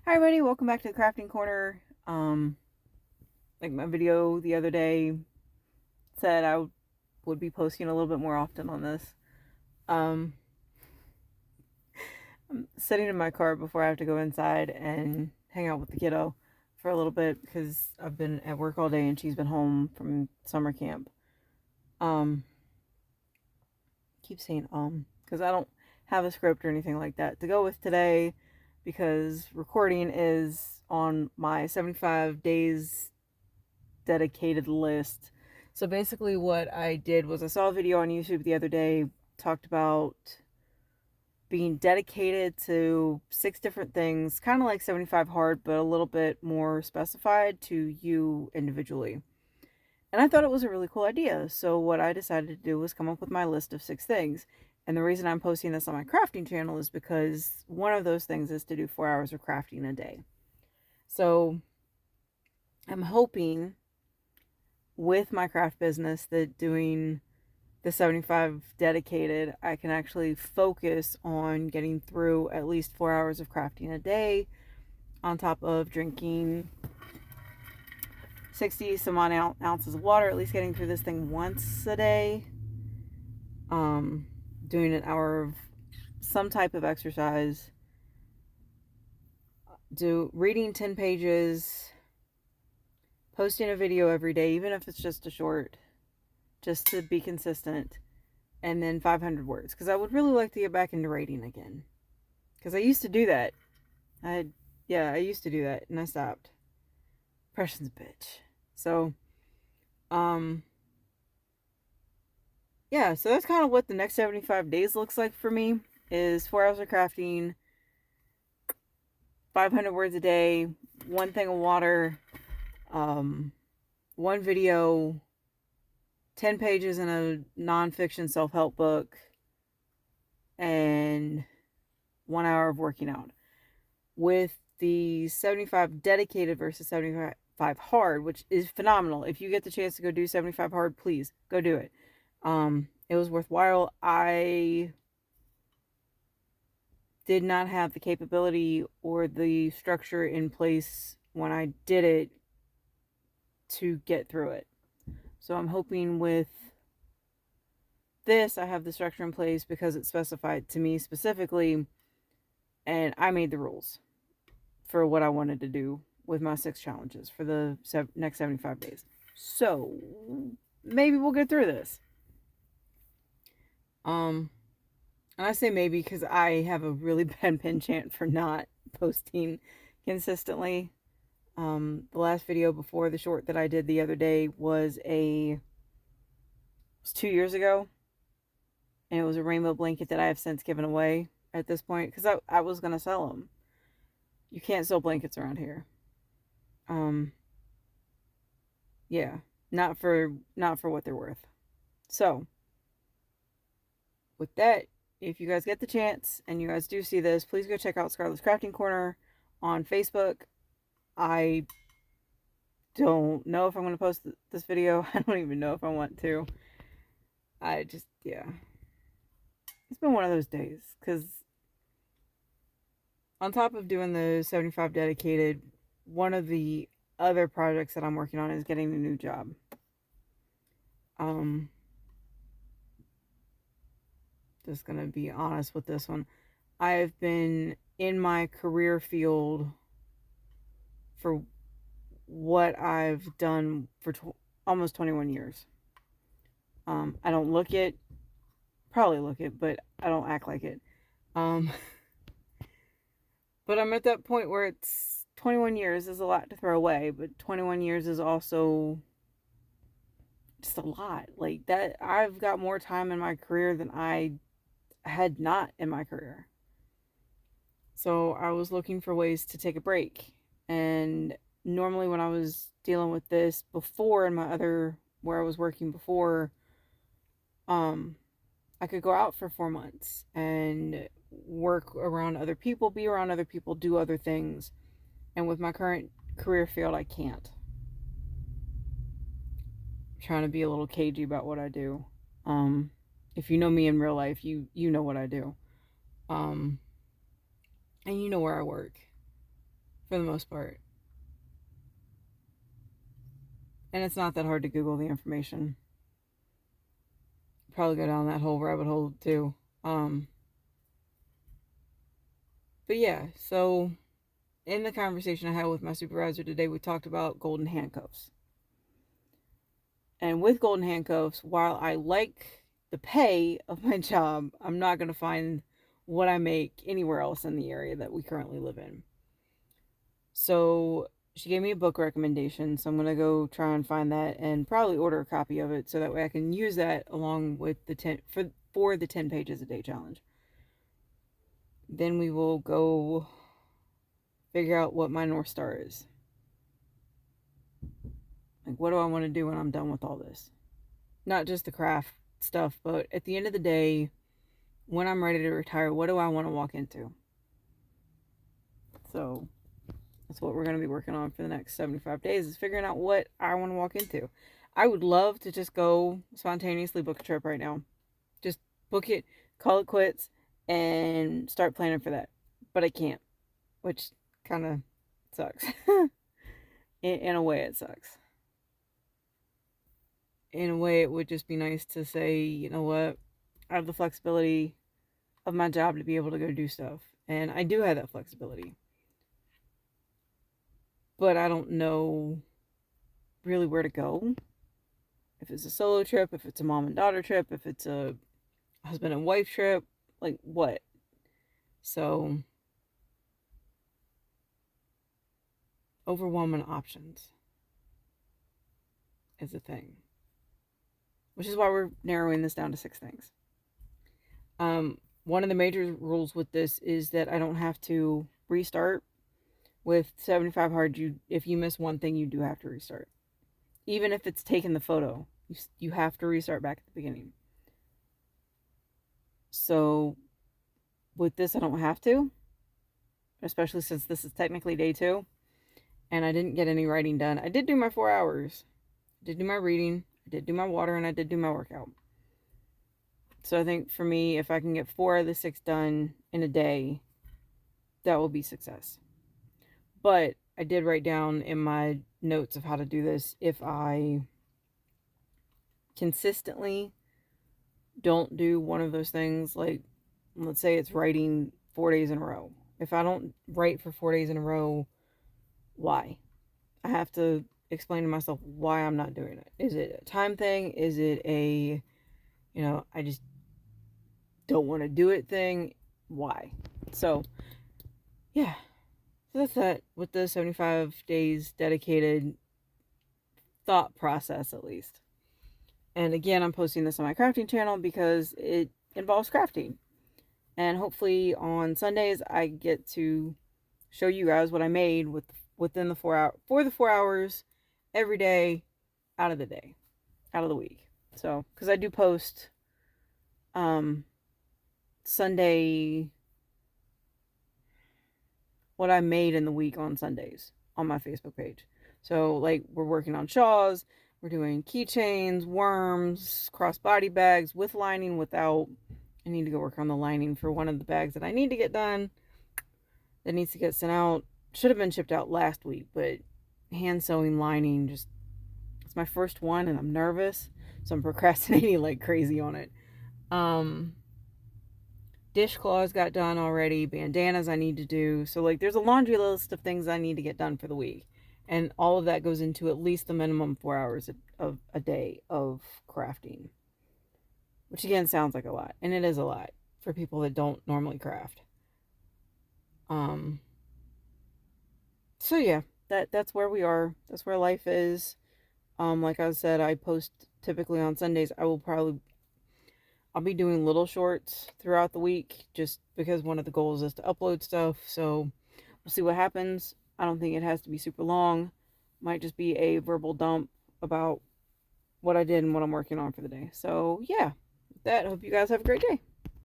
Hi everybody, welcome back to the crafting corner. Like my video the other day said would be posting a little bit more often on this. Um, I'm sitting in my car before I have to go inside and hang out with the kiddo for a little bit because I've been at work all day and she's been home from summer camp. Um, keep saying because I don't have a script or anything like that to go with today because recording is on my 75 days dedicated list. So basically what I did was I saw a video on YouTube the other day, talked about being dedicated to 6 different things, kind of like 75 hard, but a little bit more specified to you individually. And I thought it was a really cool idea. So what I decided to do was come up with my list of 6 things. And the reason I'm posting this on my crafting channel is because one of those things is to do 4 hours of crafting a day. So I'm hoping with my craft business that doing the 75 dedicated, I can actually focus on getting through at least 4 hours of crafting a day on top of drinking 60 some odd ounces of water, at least getting through this thing once a day. Doing an hour of some type of exercise, reading 10 pages, posting a video every day, even if it's just a short, just to be consistent, and then 500 words, because I would really like to get back into writing again, because I used to do that. I used to do that, and I stopped. Depression's a bitch. So, yeah, so that's kind of what the next 75 days looks like for me, is 4 hours of crafting, 500 words a day, one thing of water, one video, 10 pages in a nonfiction self-help book, and 1 hour of working out. With the 75 dedicated versus 75 hard, which is phenomenal. If you get the chance to go do 75 hard, please go do it. It was worthwhile. I did not have the capability or the structure in place when I did it to get through it. So I'm hoping with this, I have the structure in place because it's specified to me specifically, and I made the rules for what I wanted to do with my 6 challenges for the next 75 days. So maybe we'll get through this. And I say maybe because I have a really bad penchant for not posting consistently. The last video before the short that I did the other day was 2 years ago, and it was a rainbow blanket that I have since given away at this point because I was gonna sell them. You can't sell blankets around here. Yeah, not for what they're worth. So with that, if you guys get the chance and you guys do see this, please go check out Scarlett's Crafting Corner on Facebook. I don't know if I'm going to post this video. I don't even know if I want to. Yeah. It's been one of those days because on top of doing the 75 dedicated, one of the other projects that I'm working on is getting a new job. Just going to be honest with this one. I've been in my career field for what I've done for almost 21 years. I don't probably look it, but I don't act like it. But I'm at that point where it's 21 years is a lot to throw away, but 21 years is also just a lot. Like that, I've got more time in my career than I had not in my career. So I was looking for ways to take a break. And normally when I was dealing with this before in my other, where I was working before, I could go out for 4 months and work around other people, be around other people, do other things. And with my current career field, I can't. I'm trying to be a little cagey about what I do. If you know me in real life, you know what I do. And you know where I work. for the most part. And it's not that hard to Google the information. Probably go down that whole rabbit hole too. Um, but yeah, so in the conversation I had with my supervisor today, we talked about golden handcuffs. And with golden handcuffs, while I like the pay of my job, I'm not going to find what I make anywhere else in the area that we currently live in. So she gave me a book recommendation, so I'm going to go try and find that and probably order a copy of it so that way I can use that along with the 10 for the 10 pages a day challenge. Then we will go figure out what my North Star is. Like, what do I want to do when I'm done with all this? Not just the craft stuff, but at the end of the day, when I'm ready to retire, what do I want to walk into? So that's what we're going to be working on for the next 75 days, is figuring out what I want to walk into. I would love to just go spontaneously book a trip right now. Just book it, call it quits, and start planning for that. But I can't, which kind of sucks. In a way, it sucks. In a way, it would just be nice to say, you know what, I have the flexibility of my job to be able to go do stuff. And I do have that flexibility. But I don't know really where to go. If it's a solo trip, if it's a mom and daughter trip, if it's a husband and wife trip, like what? So, overwhelming options is a thing. Which is why we're narrowing this down to 6 things. One of the major rules with this is that I don't have to restart. With 75 hard, if you miss one thing, you do have to restart. Even if it's taken the photo, you have to restart back at the beginning. So with this, I don't have to, especially since this is technically day 2, and I didn't get any writing done. I did do my 4 hours. I did do my reading, I did do my water, and I did do my workout. So I think for me, if I can get 4 of the 6 done in a day, that will be success. But I did write down in my notes of how to do this. If I consistently don't do one of those things, like let's say it's writing 4 days in a row. If I don't write for 4 days in a row, why? I have to explain to myself why I'm not doing it. Is it a time thing? Is it a, I just don't want to do it thing? Why? So, yeah. So that's that with the 75 days dedicated thought process, at least. And again, I'm posting this on my crafting channel because it involves crafting. And hopefully on Sundays, I get to show you guys what I made within the 4 hours every day out of the week. So, because I do post Sunday, what I made in the week on Sundays on my Facebook page. So, like, we're working on shawls, we're doing keychains, worms, crossbody bags with lining, without. I need to go work on the lining for one of the bags that I need to get done. That needs to get sent out. Should have been shipped out last week, but hand sewing lining, it's my first one and I'm nervous. So I'm procrastinating like crazy on it. Dishcloths got done already. Bandanas I need to do. So, like, there's a laundry list of things I need to get done for the week. And all of that goes into at least the minimum 4 hours of a day of crafting. Which, again, sounds like a lot. And it is a lot for people that don't normally craft. So, yeah, that's where we are. That's where life is. Like I said, I post typically on Sundays. I'll be doing little shorts throughout the week just because one of the goals is to upload stuff. So we'll see what happens. I don't think it has to be super long. Might just be a verbal dump about what I did and what I'm working on for the day. So yeah, with that, I hope you guys have a great day.